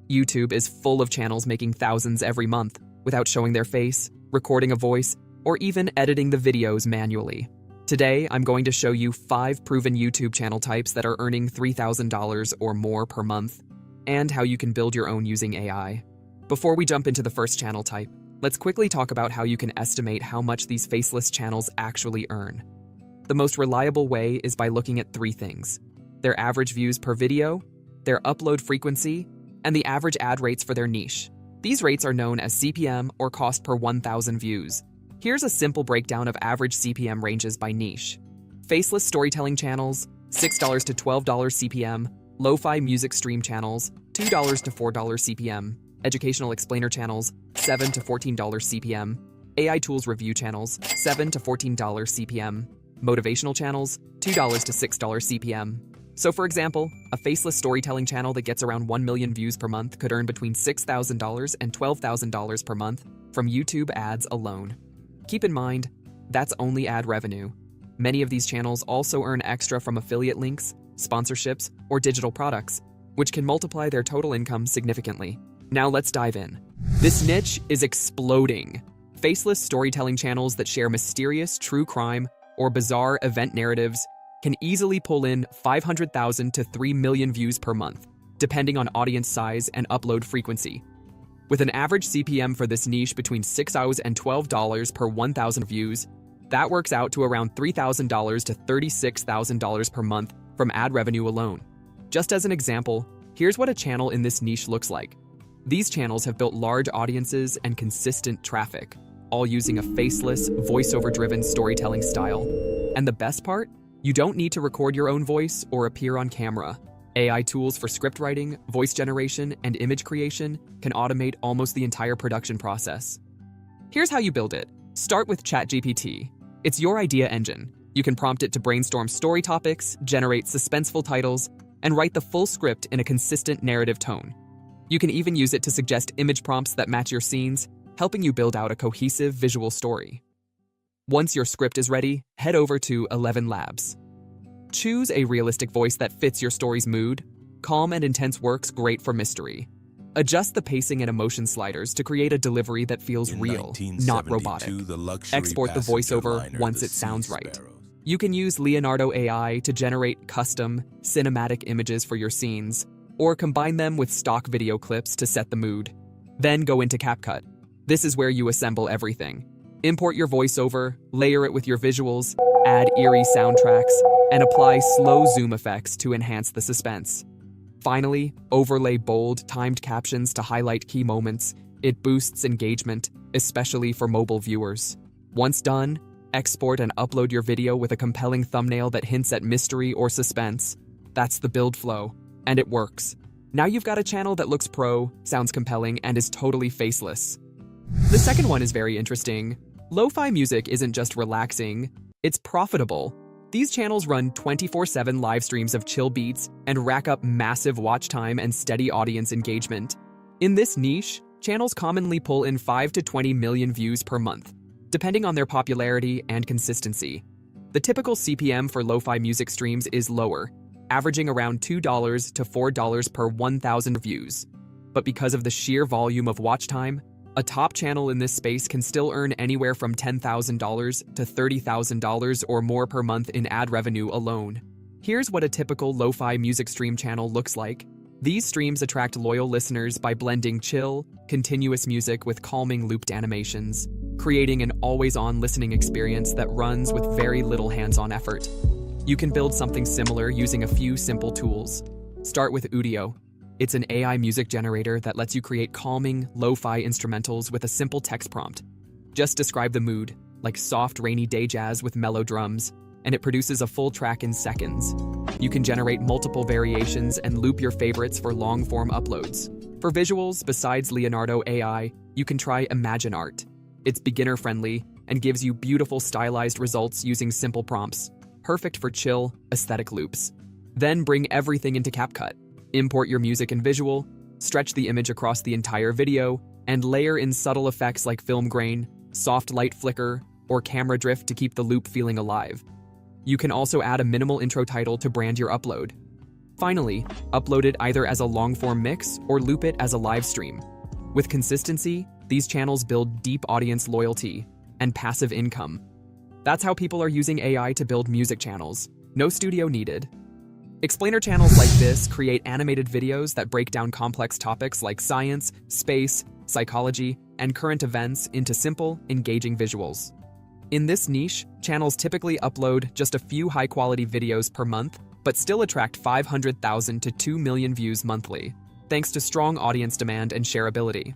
YouTube is full of channels making thousands every month without showing their face, recording a voice, or even editing the videos manually. Today, I'm going to show you 5 proven YouTube channel types that are earning $3,000 or more per month, and how you can build your own using AI. Before we jump into the first channel type, let's quickly talk about how you can estimate how much these faceless channels actually earn. The most reliable way is by looking at 3 things: their average views per video, their upload frequency, and the average ad rates for their niche. These rates are known as CPM, or cost per 1,000 views. Here's a simple breakdown of average CPM ranges by niche. Faceless storytelling channels, $6 to $12 CPM. Lo-fi music stream channels, $2 to $4 CPM. Educational explainer channels, $7 to $14 CPM. AI tools review channels, $7 to $14 CPM. Motivational channels, $2 to $6 CPM. So for example, a faceless storytelling channel that gets around 1 million views per month could earn between $6,000 and $12,000 per month from YouTube ads alone. Keep in mind, that's only ad revenue. Many of these channels also earn extra from affiliate links, sponsorships, or digital products, which can multiply their total income significantly. Now let's dive in. This niche is exploding. Faceless storytelling channels that share mysterious true crime or bizarre event narratives can easily pull in 500,000 to 3 million views per month, depending on audience size and upload frequency. With an average CPM for this niche between $6 and $12 per 1,000 views, that works out to around $3,000 to $36,000 per month from ad revenue alone. Just as an example, here's what a channel in this niche looks like. These channels have built large audiences and consistent traffic, all using a faceless, voiceover-driven storytelling style. And the best part? You don't need to record your own voice or appear on camera. AI tools for script writing, voice generation, and image creation can automate almost the entire production process. Here's how you build it. Start with ChatGPT. It's your idea engine. You can prompt it to brainstorm story topics, generate suspenseful titles, and write the full script in a consistent narrative tone. You can even use it to suggest image prompts that match your scenes, helping you build out a cohesive visual story. Once your script is ready, head over to 11 Labs. Choose a realistic voice that fits your story's mood. Calm and intense works great for mystery. Adjust the pacing and emotion sliders to create a delivery that feels real, not robotic. Export the voiceover once it sounds right. You can use Leonardo AI to generate custom, cinematic images for your scenes, or combine them with stock video clips to set the mood. Then go into CapCut. This is where you assemble everything. Import your voiceover, layer it with your visuals, add eerie soundtracks, and apply slow zoom effects to enhance the suspense. Finally, overlay bold, timed captions to highlight key moments. It boosts engagement, especially for mobile viewers. Once done, export and upload your video with a compelling thumbnail that hints at mystery or suspense. That's the build flow, and it works. Now you've got a channel that looks pro, sounds compelling, and is totally faceless. The second one is very interesting. Lo-fi music isn't just relaxing, it's profitable. These channels run 24/7 live streams of chill beats and rack up massive watch time and steady audience engagement. In this niche, channels commonly pull in 5 to 20 million views per month, depending on their popularity and consistency. The typical CPM for lo-fi music streams is lower, averaging around $2 to $4 per 1,000 views. But because of the sheer volume of watch time, a top channel in this space can still earn anywhere from $10,000 to $30,000 or more per month in ad revenue alone. Here's what a typical lo-fi music stream channel looks like. These streams attract loyal listeners by blending chill, continuous music with calming looped animations, creating an always-on listening experience that runs with very little hands-on effort. You can build something similar using a few simple tools. Start with Udio. It's an AI music generator that lets you create calming, lo-fi instrumentals with a simple text prompt. Just describe the mood, like soft rainy day jazz with mellow drums, and it produces a full track in seconds. You can generate multiple variations and loop your favorites for long-form uploads. For visuals, besides Leonardo AI, you can try Imagine Art. It's beginner-friendly and gives you beautiful stylized results using simple prompts, perfect for chill, aesthetic loops. Then bring everything into CapCut. Import your music and visual, stretch the image across the entire video, and layer in subtle effects like film grain, soft light flicker, or camera drift to keep the loop feeling alive. You can also add a minimal intro title to brand your upload. Finally, upload it either as a long-form mix or loop it as a live stream. With consistency, these channels build deep audience loyalty and passive income. That's how people are using AI to build music channels. No studio needed. Explainer channels like this create animated videos that break down complex topics like science, space, psychology, and current events into simple, engaging visuals. In this niche, channels typically upload just a few high-quality videos per month, but still attract 500,000 to 2 million views monthly, thanks to strong audience demand and shareability.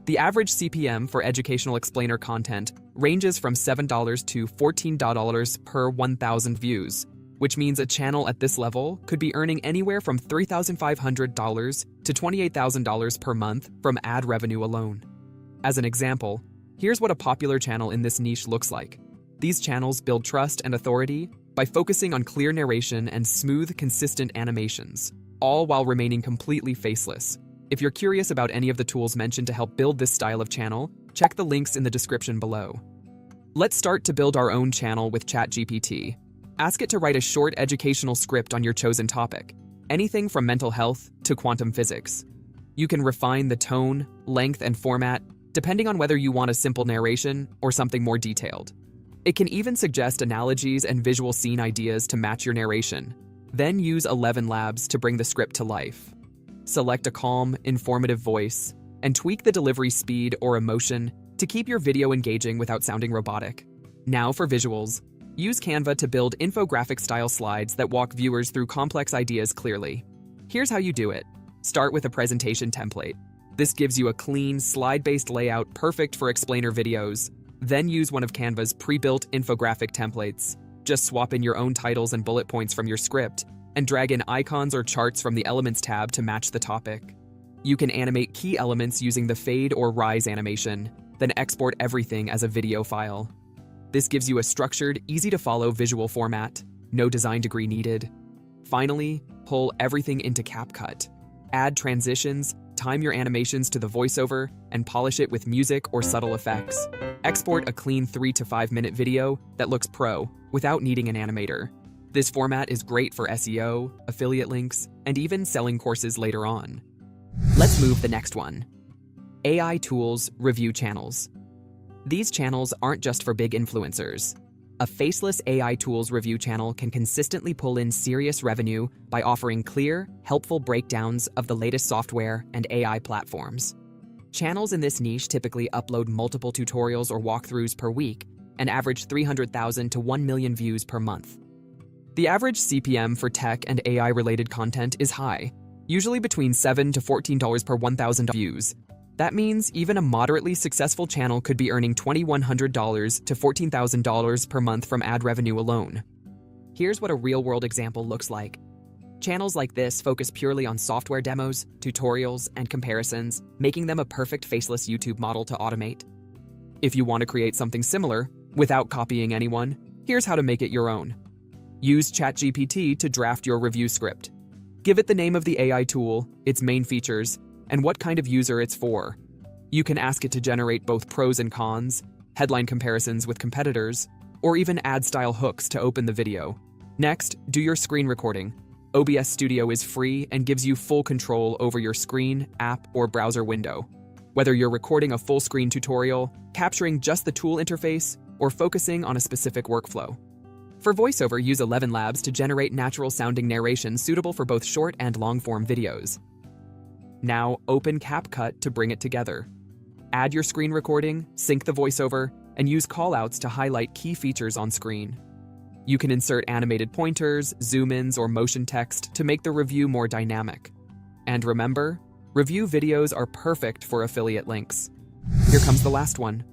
The average CPM for educational explainer content ranges from $7 to $14 per 1,000 views, which means a channel at this level could be earning anywhere from $3,500 to $28,000 per month from ad revenue alone. As an example, here's what a popular channel in this niche looks like. These channels build trust and authority by focusing on clear narration and smooth, consistent animations, all while remaining completely faceless. If you're curious about any of the tools mentioned to help build this style of channel, check the links in the description below. Let's start to build our own channel with ChatGPT. Ask it to write a short educational script on your chosen topic, anything from mental health to quantum physics. You can refine the tone, length, and format depending on whether you want a simple narration or something more detailed. It can even suggest analogies and visual scene ideas to match your narration. Then use 11 Labs to bring the script to life. Select a calm, informative voice, and tweak the delivery speed or emotion to keep your video engaging without sounding robotic. Now for visuals. Use Canva to build infographic-style slides that walk viewers through complex ideas clearly. Here's how you do it. Start with a presentation template. This gives you a clean, slide-based layout perfect for explainer videos. Then use one of Canva's pre-built infographic templates. Just swap in your own titles and bullet points from your script, and drag in icons or charts from the Elements tab to match the topic. You can animate key elements using the fade or rise animation, then export everything as a video file. This gives you a structured, easy-to-follow visual format, no design degree needed. Finally, pull everything into CapCut. Add transitions, time your animations to the voiceover, and polish it with music or subtle effects. Export a clean 3 to 5 minute video that looks pro without needing an animator. This format is great for SEO, affiliate links, and even selling courses later on. Let's move the next one. AI tools review channels. These channels aren't just for big influencers. A faceless AI tools review channel can consistently pull in serious revenue by offering clear, helpful breakdowns of the latest software and AI platforms. Channels in this niche typically upload multiple tutorials or walkthroughs per week and average 300,000 to 1 million views per month. The average CPM for tech and AI-related content is high, usually between $7 to $14 per 1,000 views. That means even a moderately successful channel could be earning $2,100 to $14,000 per month from ad revenue alone. Here's what a real-world example looks like. Channels like this focus purely on software demos, tutorials, and comparisons, making them a perfect faceless YouTube model to automate. If you want to create something similar, without copying anyone, here's how to make it your own. Use ChatGPT to draft your review script. Give it the name of the AI tool, its main features, and what kind of user it's for. You can ask it to generate both pros and cons, headline comparisons with competitors, or even ad-style hooks to open the video. Next, do your screen recording. OBS Studio is free and gives you full control over your screen, app, or browser window. Whether you're recording a full-screen tutorial, capturing just the tool interface, or focusing on a specific workflow. For voiceover, use 11 Labs to generate natural-sounding narration suitable for both short and long-form videos. Now, open CapCut to bring it together. Add your screen recording, sync the voiceover, and use callouts to highlight key features on screen. You can insert animated pointers, zoom-ins, or motion text to make the review more dynamic. And remember, review videos are perfect for affiliate links. Here comes the last one.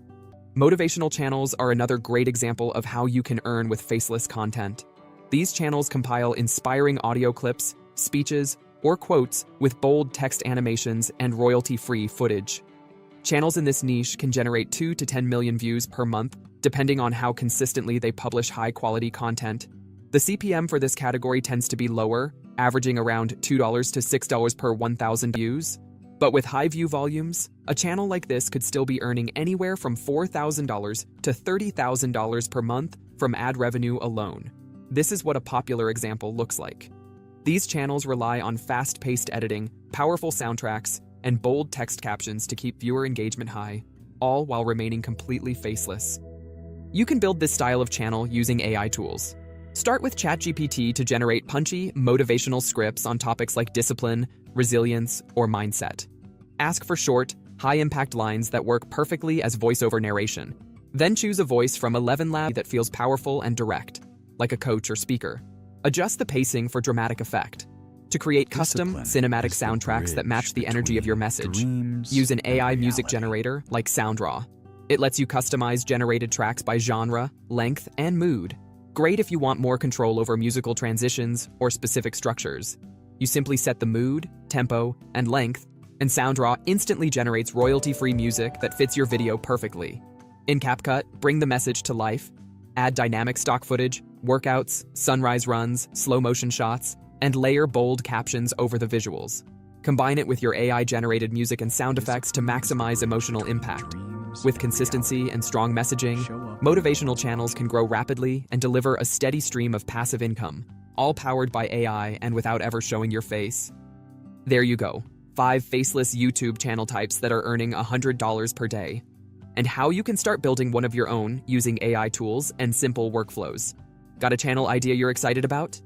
Motivational channels are another great example of how you can earn with faceless content. These channels compile inspiring audio clips, speeches, or quotes with bold text animations and royalty-free footage. Channels in this niche can generate 2 to 10 million views per month, depending on how consistently they publish high-quality content. The CPM for this category tends to be lower, averaging around $2 to $6 per 1,000 views. But with high view volumes, a channel like this could still be earning anywhere from $4,000 to $30,000 per month from ad revenue alone. This is what a popular example looks like. These channels rely on fast-paced editing, powerful soundtracks, and bold text captions to keep viewer engagement high, all while remaining completely faceless. You can build this style of channel using AI tools. Start with ChatGPT to generate punchy, motivational scripts on topics like discipline, resilience, or mindset. Ask for short, high-impact lines that work perfectly as voiceover narration. Then choose a voice from 11 Lab that feels powerful and direct, like a coach or speaker. Adjust the pacing for dramatic effect. To create custom, cinematic soundtracks that match the energy of your message, use an AI music generator like SoundRaw. It lets you customize generated tracks by genre, length, and mood. Great if you want more control over musical transitions or specific structures. You simply set the mood, tempo, and length, and SoundRaw instantly generates royalty-free music that fits your video perfectly. In CapCut, bring the message to life. Add dynamic stock footage, workouts, sunrise runs, slow-motion shots, and layer bold captions over the visuals. Combine it with your AI-generated music and sound effects to maximize emotional impact. With consistency and strong messaging, motivational channels can grow rapidly and deliver a steady stream of passive income, all powered by AI and without ever showing your face. There you go, 5 faceless YouTube channel types that are earning $100 per day, and how you can start building one of your own using AI tools and simple workflows. Got a channel idea you're excited about?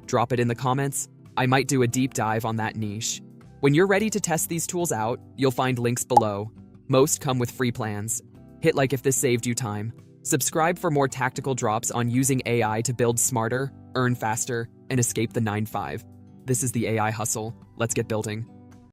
Drop it in the comments. I might do a deep dive on that niche. When you're ready to test these tools out, you'll find links below. Most come with free plans. Hit like if this saved you time. Subscribe for more tactical drops on using AI to build smarter, earn faster, and escape the 9-5. This is the AI hustle. Let's get building.